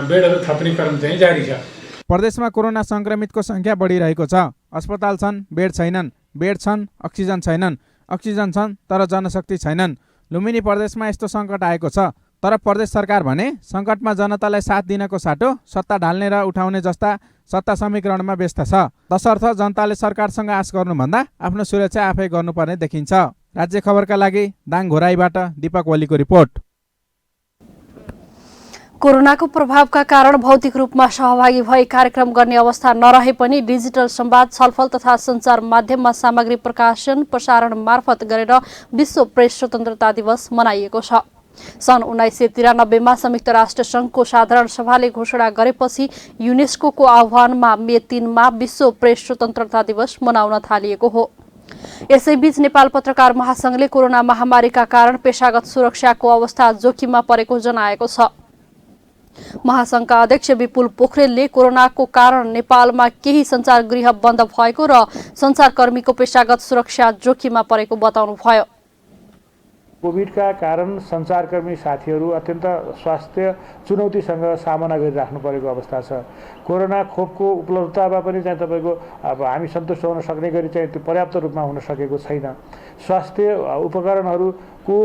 [SPEAKER 19] बेडहरू थप्ने क्रम चाहिँ जारी छ।
[SPEAKER 15] प्रदेशमा कोरोना संक्रमितको संख्या बढिरहेको छ। अस्पताल छन्, बेड छैनन्, बेड छन्, अक्सिजन छैनन्, अक्सिजन छन् तर जनशक्ति छैनन्। लुम्बिनी प्रदेशमा यस्तो सङ्कट आएको छ। तर प्रदेश सरकार भने सङ्कटमा जनतालाई साथ दिनको साटो सत्ता ढाल्ने र उठाउने जस्ता सत्ता समीकरणमा व्यस्त छ। तसर्थ जनताले सरकारसँग आश गर्नुभन्दा आफ्नो सुरक्षा आफै गर्नुपर्ने देखिन्छ। राज्य खबरका लागि दाङ घोराईबाट दीपक ओलीको रिपोर्ट।
[SPEAKER 2] कोरोनाको प्रभावका कारण भौतिक रूपमा सहभागी भई कार्यक्रम गर्ने अवस्था नरहे पनि डिजिटल संवाद, छलफल तथा सञ्चार माध्यममा सामग्री प्रकाशन प्रसारण मार्फत गरेर विश्व प्रेस स्वतन्त्रता दिवस मनाइएको छ। सन् 1993 संयुक्त राष्ट्र सङ्घको साधारण सभाले घोषणा गरेपछि युनेस्को आह्वानमा मे 3 विश्व प्रेस स्वतन्त्रता दिवस मनाउन थालिएको हो। यसैबीच नेपाल पत्रकार महासंघले कोरोना महामारीका कारण पेशागत सुरक्षाको अवस्था जोखिममा परेको जनाएको छ। महासंघका अध्यक्ष विपुल पोखरेलले कोरोनाको कारण नेपालमा केही सञ्चारगृह बन्द भएको र सञ्चारकर्मीको पेशागत सुरक्षा जोखिममा परेको बताउनुभयो।
[SPEAKER 19] कोभिडका कारण सञ्चारकर्मी साथीहरू अत्यन्त स्वास्थ्य चुनौतीसँग सामना गरिराख्नु परेको अवस्था छ। कोरोना खोपको उपलब्धतामा पनि चाहिँ तपाईँको अब हामी सन्तुष्ट हुन सक्ने गरी चाहिँ त्यो पर्याप्त रूपमा हुन सकेको छैन। स्वास्थ्य उपकरणहरूको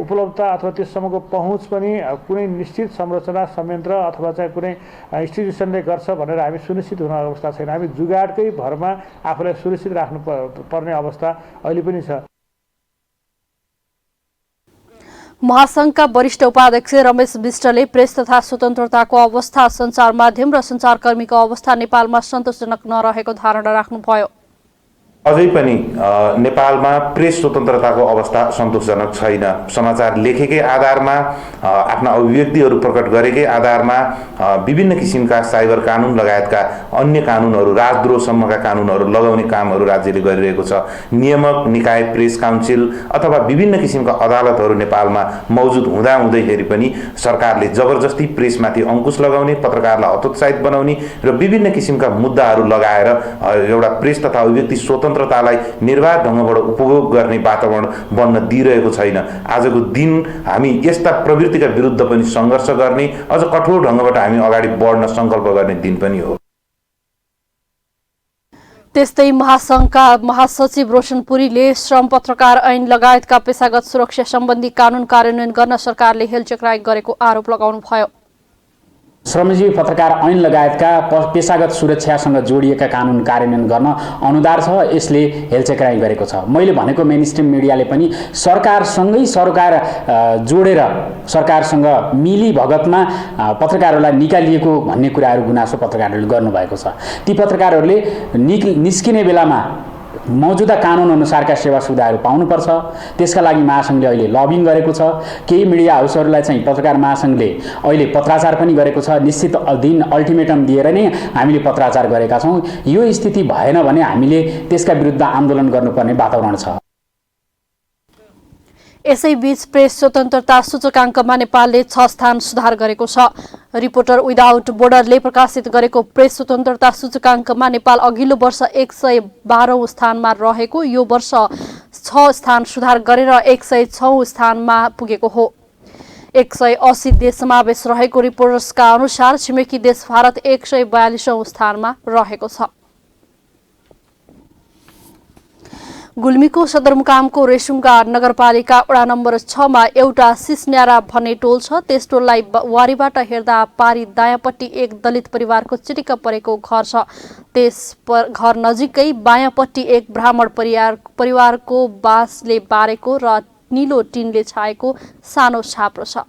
[SPEAKER 19] उपलब्धता अथवा त्यससम्मको पहुँच पनि कुनै निश्चित संरचना संयन्त्र अथवा चाहिँ कुनै इन्स्टिट्युसनले गर्छ भनेर हामी सुनिश्चित हुन अवस्था छैन। हामी जुगाडकै भरमा आफूलाई सुरक्षित राख्नु पर्ने अवस्था अहिले पनि छ।
[SPEAKER 2] महासंघका वरिष्ठ उपाध्यक्ष रमेश विष्टले प्रेस तथा स्वतन्त्रताको अवस्था, सञ्चार माध्यम र सञ्चारकर्मीको अवस्था नेपालमा सन्तोषजनक नरहेको धारणा राख्नुभयो।
[SPEAKER 20] अझै पनि नेपालमा प्रेस स्वतन्त्रताको अवस्था सन्तोषजनक छैन। समाचार लेखेकै आधारमा आफ्ना अभिव्यक्तिहरू प्रकट गरेकै आधारमा विभिन्न किसिमका साइबर कानुन लगायतका अन्य कानुनहरू, राजद्रोहसम्मका कानुनहरू लगाउने कामहरू राज्यले गरिरहेको छ। नियामक निकाय, प्रेस काउन्सिल अथवा विभिन्न किसिमका अदालतहरू नेपालमा मौजुद हुँदाहुँदैखेरि पनि सरकारले जबरजस्ती प्रेसमाथि अङ्कुश लगाउने, पत्रकारलाई हतोत्साहित बनाउने र विभिन्न किसिमका मुद्दाहरू लगाएर एउटा प्रेस तथा अभिव्यक्ति स्वतन्त्रतालाई निर्वाध ढङ्गबाट उपभोग गर्ने वातावरण बन्न दिइरहेको छैन। आजको दिन हामी यस्ता प्रवृत्तिका विरुद्ध पनि सङ्घर्ष गर्ने, अझ कठोर ढङ्गबाट हामी अगाडि बढ्न सङ्कल्प गर्ने दिन पनि हो।
[SPEAKER 2] त्यस्तै महासङ्घका महासचिव रोशन पुरीले श्रम पत्रकार ऐन लगायतका पेशागत सुरक्षा सम्बन्धी कानुन कार्यान्वयन गर्न सरकारले हेलचक्राइ गरेको आरोप लगाउनुभयो।
[SPEAKER 21] श्रमजीवी पत्रकार ऐन लगायतका पेशागत सुरक्षासँग जोडिएका कानुन कार्यान्वयन गर्न अनुदार छ, यसले हेलचक्राइ गरेको छ। मैले भनेको मेनस्ट्रिम मिडियाले पनि सरकारसँगै जोडेर सरकारसँग मिली भगतमा पत्रकारहरूलाई निकालिएको भन्ने कुराहरू गुनासो पत्रकारहरूले गर्नुभएको छ। ती पत्रकारहरूले निस्किने बेलामा मौजुदा कानुन अनुसारका सेवा सुविधाहरू पाउनुपर्छ। त्यसका लागि महासङ्घले अहिले लबिङ गरेको छ। केही मिडिया हाउसहरूलाई चाहिँ पत्रकार महासङ्घले अहिले पत्राचार पनि गरेको छ। निश्चित दिन अल्टिमेटम दिएर नै हामीले पत्राचार गरेका छौँ। यो स्थिति भएन भने हामीले त्यसका विरुद्ध आन्दोलन गर्नुपर्ने वातावरण छ।
[SPEAKER 2] यसैबीच प्रेस स्वतन्त्रता सूचकाङ्कमा नेपालले 6 स्थान सुधार गरेको छ। रिपोर्टर विदाउट बोर्डरले प्रकाशित गरेको प्रेस स्वतन्त्रता सूचकाङ्कमा नेपाल अघिल्लो वर्ष 112औं स्थानमा रहेको यो वर्ष 6 स्थान सुधार गरेर 106औं स्थानमा पुगेको हो। 180 देश समावेश रहेको रिपोर्टर्सका अनुसार छिमेकी देश भारत 142औं स्थानमा रहेको छ। गुल्मीको सदरमुकामको रेसुङ्गा नगरपालिका वडा नम्बर 6 मा एउटा सिस्न्यारा भन्ने टोल छ। त्यस टोललाई वारीबाट हेर्दा पारी दायाँपट्टि एक दलित परिवारको चिटिक्क परेको घर छ। त्यस घर नजिकै बायाँपट्टि एक ब्राह्मण परिवारको बाँसले बारेको र निलो टिनले छाएको सानो छाप्रो छ।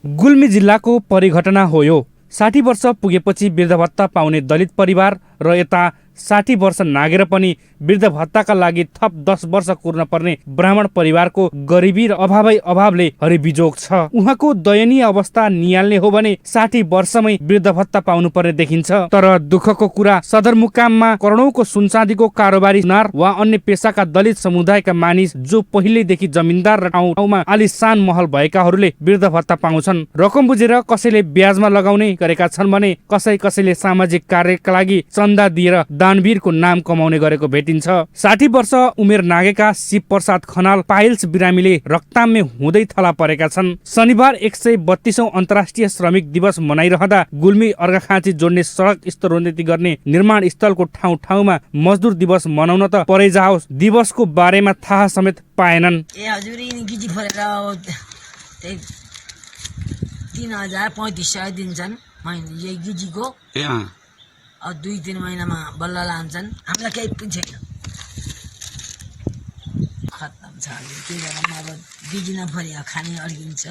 [SPEAKER 4] गुल्मी जिल्लाको परिघटना हो यो। 60 वर्ष पुगेपछि वृद्ध भत्ता पाउने दलित परिवार र यता 60 वर्ष नागेर पनि वृद्ध भत्ताका लागि थप 10 वर्ष कुर्न पर्ने ब्राह्मण परिवारको गरिबी र अभावले हरिबिजोग छ। उहाँको दयनीय अवस्था निहाल्ने हो भने 60 वर्षमै वृद्ध भत्ता पाउनु पर्ने देखिन्छ। तर दुःखको कुरा सदरमुकाममा करोडौंको सुनचाँदीको कारोबारी नार वा अन्य पेसाका दलित समुदायका मानिस जो पहिलेदेखि जमिनदार र ठाउँमा आलिशान महल भएकाहरूले वृद्ध भत्ता पाउँछन्। रकम बुझेर कसैले ब्याजमा लगाउने गरेका छन् भने कसैले सामाजिक कार्यका लागि चन्दा दिएर दानवीरको नाम कमाउने गरेको भेटिन्छ। 60 वर्ष उमेर नागेका शिव प्रसाद खनाल पाइल्स बिरामीले रक्ताम्य हुँदै थला परेका छन्। शनिबार 132औं अन्तर्राष्ट्रिय श्रमिक दिवस मनाइरहँदा गुल्मी अर्घाखाँची जोड्ने सडक स्तरोन्नति गर्ने निर्माण स्थलको ठाउँमा मजदुर दिवस मनाउन त परै जाओस्, दिवसको बारेमा थाहा समेत पाएनन्।
[SPEAKER 22] 3035 दिन्छन् यही गिजीको, 2-3 महिनामा बल्ल लान्छन्। हामीलाई केही पनि छैन, खत्तम छ। के गरौँ अब, गिजी नफरी खाने अड्किन्छ।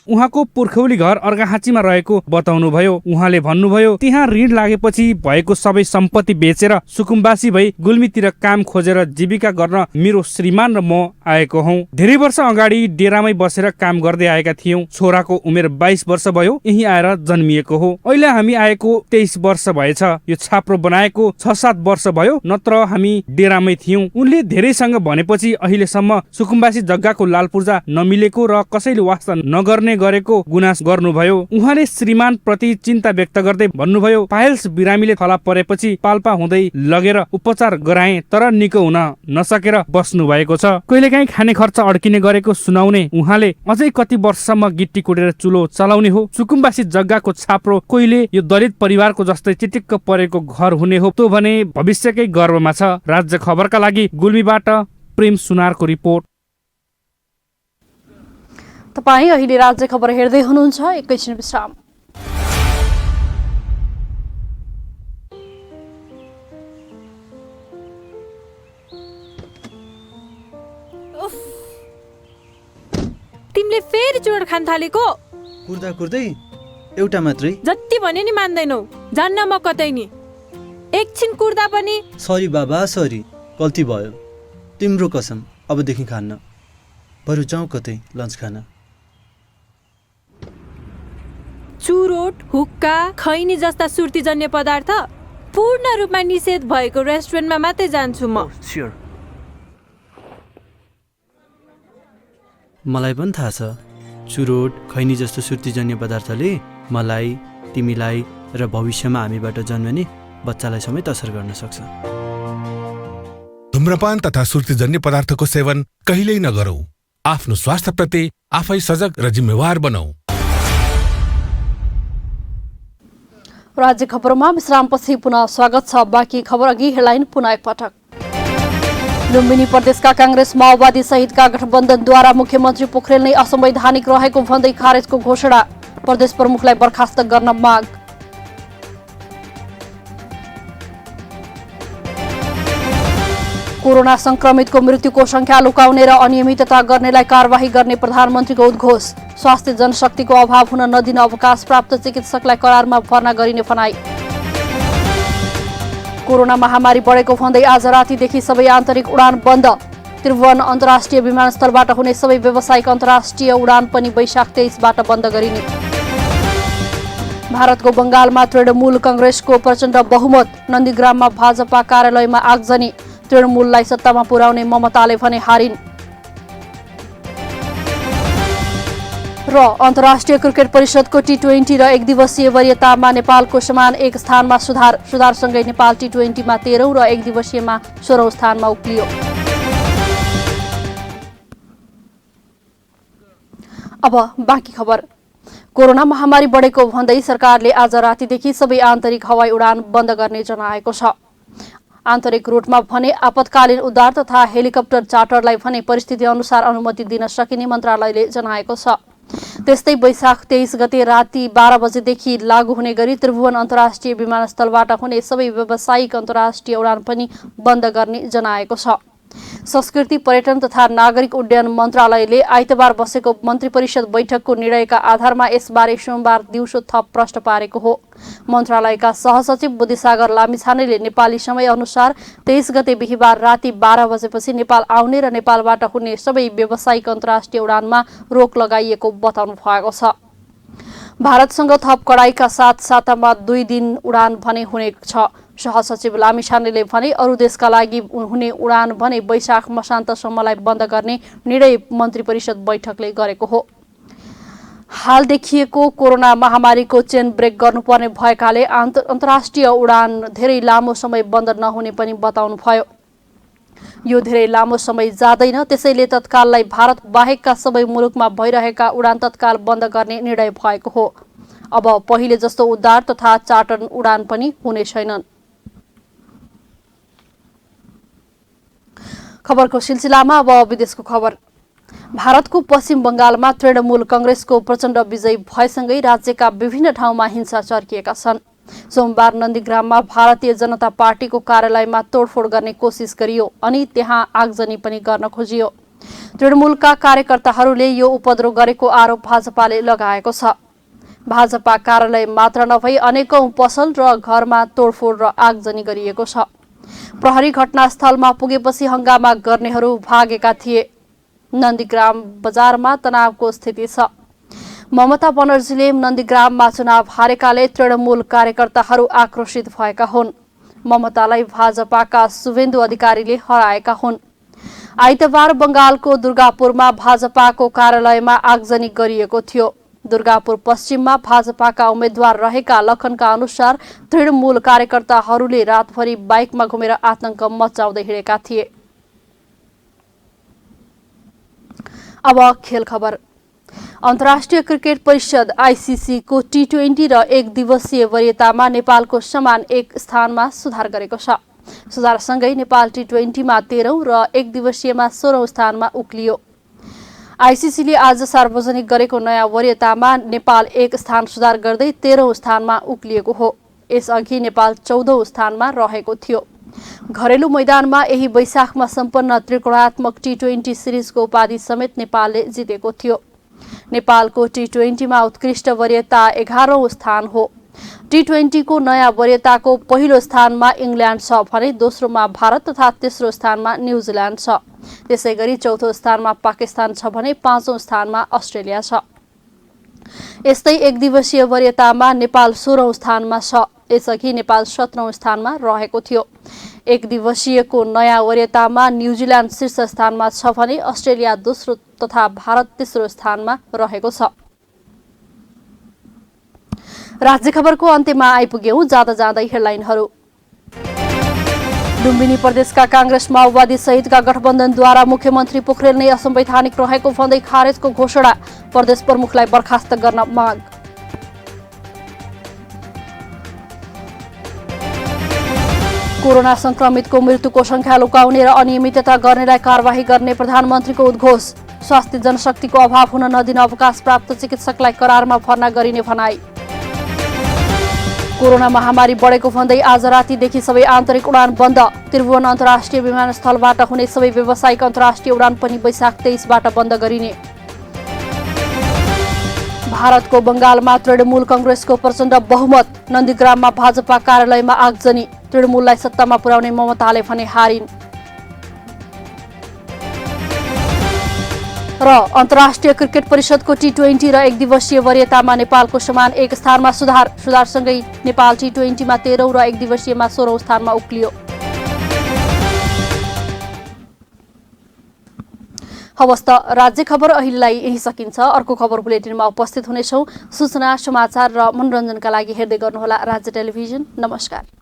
[SPEAKER 4] उहाँको पुर्खौली घर अर्घाखाँचीमा रहेको बताउनुभयो। उहाँले भन्नुभयो त्यहाँ ऋण लागेपछि भएको सबै सम्पत्ति बेचेर सुकुम्बासी भई गुल्मीतिर काम खोजेर जीविका गर्न मेरो श्रीमान र म आएको हौं। धेरै वर्ष अगाडि डेरामै बसेर काम गर्दै आएका थियौं। छोराको उमेर 22 वर्ष भयो, यही आएर जन्मिएको हो। अहिले हामी आएको 23 वर्ष भएछ। यो छाप्रो बनाएको 6-7 वर्ष भयो, नत्र हामी डेरामै थियौं। उनले धेरैसँग भनेपछि अहिलेसम्म सुकुम्बासी जग्गाको लालपूर्जा नमिलेको र कसैले वास्ता नगर्ने गरेको गुनास गर्नुभयो। उहाँले श्रीमान प्रति चिन्ता व्यक्त गर्दै भन्नुभयो पाइल्स बिरामीले थला परेपछि पाल्पा हुँदै लगेर उपचार गराए, तर निको हुन नसकेर बस्नु भएको छ। कहिलेकाहीँ खाने खर्च अड्किने गरेको सुनाउने उहाँले अझै कति वर्षसम्म गिट्टी कुटेर चुलो चलाउने हो। सुकुम्बासी जग्गाको छाप्रो कहिले यो दलित परिवारको जस्तै चिटिक्क परेको घर हुने हो त भने भविष्यकै गर्वमा छ। राज्य खबरका लागि गुल्मीबाट प्रेम सुनारको रिपोर्ट।
[SPEAKER 2] तपाईं अहिले राज्य खबर हेर्दै हुनुहुन्छ। एकैछिन विश्राम।
[SPEAKER 23] तिमीले फेरि चोर खान थालेको?
[SPEAKER 3] कुर्दै एउटा मात्रै।
[SPEAKER 23] जति भने नि मान्दैनौ, जान्न म कतै नि। एक
[SPEAKER 1] एकछिन कुर्दा पनि
[SPEAKER 6] सरी बाबा सरी, गल्ती भयो। तिम्रो कसम अबदेखि खान्न। बरु जाउँ कतै लन्च खान।
[SPEAKER 1] चुरोट, हुक्का, खैनी जस्ता सुर्तीजन्य पदार्थ पूर्ण रूपमा निषेध भएको रेस्टुरेन्टमा मात्रै जान्छु म।
[SPEAKER 6] मलाई पनि थाहा छ, चुरोट, खैनी जस्तो सुर्तीजन्य पदार्थले मलाई, तिमीलाई र भविष्यमा हामीबाट जन्मने बच्चालाई समेत असर गर्न सक्छ।
[SPEAKER 14] धूम्रपान तथा सुर्तीजन्य पदार्थको सेवन कहिल्यै नगरौं। आफ्नो स्वास्थ्यप्रति आफै सजग र जिम्मेवार बनाऊ।
[SPEAKER 2] राज्य खबरमा विश्रामपछि पुनः स्वागत छ। बाँकी खबर अघि हेडलाइन पुनः एकपटक। लुम्बिनी प्रदेशका कांग्रेस माओवादी सहितका गठबन्धनद्वारा मुख्यमन्त्री पोखरेल नै असंवैधानिक रहेको भन्दै खारेजको घोषणा। प्रदेश प्रमुखलाई बर्खास्त गर्न माग। कोरोना संक्रमितको मृत्युको संख्या लुकाउने र अनियमितता गर्नेलाई कारवाही गर्ने प्रधानमन्त्रीको उद्घोष। स्वास्थ्य जनशक्तिको अभाव हुन नदिन अवकाश प्राप्त चिकित्सकलाई करारमा भर्ना गरिने भनाई। कोरोना महामारी बढेको भन्दै आज रातिदेखि सबै आन्तरिक उडान बन्द। त्रिभुवन अन्तर्राष्ट्रिय विमानस्थलबाट हुने सबै व्यावसायिक अन्तर्राष्ट्रिय उडान पनि वैशाख 23बाट बन्द गरिने। भारतको बंगालमा तृणमूल कांग्रेसको प्रचण्ड बहुमत। नन्दीग्राममा भाजपा कार्यालयमा आगजनी। तृणमूललाई सत्तामा पुर्याउने ममताले भने हारिन्। र अन्तर्राष्ट्रिय क्रिकेट परिषदको T20 र 1 दिवसीय वरियतामा नेपालको समान 1 स्थानमा सुधारसँगै नेपाल T20मा 13औं र 1 दिवसीयमा 16औं स्थानमा उक्लियो। अब बाँकी खबर। कोरोना महामारी बढेको भन्दै सरकारले आज रातिदेखि सबै आन्तरिक हवाई उडान बन्द गर्ने जनाएको छ। आन्तरिक रूटमा भने आपतकालीन उद्धार तथा हेलिकप्टर चार्टरलाई भने परिस्थिति अनुसार अनुमति दिन सकिने मन्त्रालयले जनाएको छ। त्यस्तै वैशाख 23 गते राति 12 बजेदेखि लागू हुने गरी त्रिभुवन अन्तर्राष्ट्रिय विमानस्थलबाट हुने सबै व्यावसायिक अन्तर्राष्ट्रिय उडान पनि बन्द गर्ने जनाएको छ। संस्कृति पर्यटन तथा नागरिक उड्डयन मन्त्रालयले आइतबार बसेको मन्त्री परिषद बैठकको निर्णयका आधारमा यसबारे सोमबार दिउँसो थप प्रश्न पारेको हो। मन्त्रालयका सहसचिव बुद्धिसागर लामिछानेले नेपाली समय अनुसार 23 गते बिहीबार राति 12 बजेपछि नेपाल आउने र नेपालबाट हुने सबै व्यावसायिक अन्तर्राष्ट्रिय उडानमा रोक लगाइएको बताउनु भएको छ। भारतसँग थप कडाइका साथ सातामा 2 दिन उडान भने हुने छ। सहसचिव लामिछानेले भने अरू देशका लागि हुने उडान भने वैशाख मसान्तसम्मलाई बन्द गर्ने निर्णय मन्त्री परिषद बैठकले गरेको हो। हाल देखिएको कोरोना महामारीको चेन ब्रेक गर्नुपर्ने भएकाले अन्तर्राष्ट्रिय उडान धेरै लामो समय बन्द नहुने पनि बताउनु भयो। यो धेरै लामो समय जाँदैन, त्यसैले तत्काललाई भारत बाहेकका सबै मुलुकमा भइरहेका उडान तत्काल बन्द गर्ने निर्णय भएको हो। अब पहिले जस्तो उद्धार तथा चार्टर उडान पनि हुने छैनन्। खबरको सिलसिलामा अब विदेशको खबर। भारतको पश्चिम बंगालमा तृणमूल कांग्रेसको प्रचण्ड विजय भएसँगै राज्यका विभिन्न ठाउँमा हिंसा चर्किएका छन्। सोमबार नन्दीग्राममा भारतीय जनता पार्टीको कार्यालयमा तोडफोड गर्ने कोसिस गरियो अनि त्यहाँ आगजनी पनि गर्न खोजियो। तृणमूलका कार्यकर्ताहरूले यो उपद्रव गरेको आरोप भाजपाले लगाएको छ। भाजपा कार्यालय मात्र नभई अनेकौं पसल र घरमा तोडफोड र आगजनी गरिएको छ। प्रहरी घटनास्थलमा पुगेपछि हंगामा गर्नेहरू भागेका थिए। नन्दीग्राम बजारमा तनावको स्थिति छ। ममता बनर्जीले नन्दीग्राममा चुनाव हारेकाले तृणमूल कार्यकर्ताहरू आक्रोशित भएका हुन्। ममतालाई भाजपाका शुभेन्दु अधिकारीले हराएका हुन्। आइतबार बंगालको दुर्गापुरमा भाजपाको कार्यालयमा आगजनी गरिएको थियो। दुर्गापुर पश्चिममा भाजपाका उम्मेद्वार रहेका लखनका अनुसार तृणमूल कार्यकर्ताहरूले रातभरि बाइकमा घुमेर आतंक मचाउँदै हिँडेका थिए। अब खेल खबर। अन्तर्राष्ट्रिय क्रिकेट परिषद ICC को T20 र 1 दिवसीय वरियतामा नेपालको समान 1 स्थानमा सुधार गरेको छ। सुधारसँगै नेपाल T20 मा 13औं र 1 दिवसीयमा 16औं स्थानमा उक्लियो। ICC ले आज सार्वजनिक गरेको नयाँ वरियतामा नेपाल 1 स्थान सुधार गर्दै 13औं स्थानमा उक्लिएको हो। यसअघि नेपाल 14औं स्थानमा रहेको थियो। घरेलु मैदानमा यही वैशाखमा सम्पन्न त्रिकोणात्मक T20 सिरिजको उपाधि समेत नेपालले जितेको थियो। नेपालको T20 मा उत्कृष्ट वरियता 11औं स्थान हो। T20 को नयाँ वरीयताको पहिलो स्थानमा इङ्ल्यान्ड छ भने दोस्रोमा भारत तथा तेस्रो स्थानमा न्युजिल्यान्ड छ। त्यसैगरी चौथो स्थानमा पाकिस्तान छ भने पाँचौं स्थानमा अस्ट्रेलिया छ। यस्तै एक दिवसीय वरीयतामा नेपाल 16औं स्थानमा छ। यसअघि नेपाल 17औं स्थानमा रहेको थियो। एक दिवसीयको नयाँ वरीयतामा न्युजिल्यान्ड शीर्ष स्थानमा छ भने अस्ट्रेलिया दोस्रो तथा भारत तेस्रो स्थानमा रहेको छ। राज्य खबरको अन्त्यमा आइपुग्यौं। जाँदा जाँदै हेडलाइनहरू। लुम्बिनी प्रदेशका कांग्रेस माओवादी सहितका गठबन्धनद्वारा मुख्यमन्त्री पोखरेल नै असंवैधानिक रहेको भन्दै खारेजको घोषणा। प्रदेश प्रमुखलाई बर्खास्त गर्न माग। कोरोना संक्रमितको मृत्युको संख्या लुकाउने र अनियमितता गर्नेलाई कारवाही गर्ने प्रधानमन्त्रीको उद्घोष। स्वास्थ्य जनशक्तिको अभाव हुन नदिन अवकाश प्राप्त चिकित्सकलाई करारमा भर्ना गरिने भनाई। कोरोना महामारी बढेको भन्दै आज रातिदेखि सबै आन्तरिक उडान बन्द। त्रिभुवन अन्तर्राष्ट्रिय विमानस्थलबाट हुने सबै व्यावसायिक अन्तर्राष्ट्रिय उडान पनि वैशाख 23बाट बन्द गरिने। भारतको बंगालमा तृणमूल कंग्रेसको प्रचण्ड बहुमत। नन्दीग्राममा भाजपा कार्यालयमा आगजनी। तृणमूललाई सत्तामा पुर्याउने ममताले भने हारिन्। र अन्तर्राष्ट्रिय क्रिकेट परिषदको T20 र एक दिवसीय वरीयतामा नेपालको समान एक स्थानमा सुधारसँगै नेपाल T20मा 13औं र एक दिवसीयमा 16औं स्थानमा उक्लियो। हवस् त राज्य खबर अहिलेलाई यही सकिन्छ। अर्को खबर बुलेटिनमा उपस्थित हुनेछौँ। सूचना, समाचार र मनोरञ्जनका लागि हेर्दै गर्नुहोला राज्य टेलिभिजन। नमस्कार।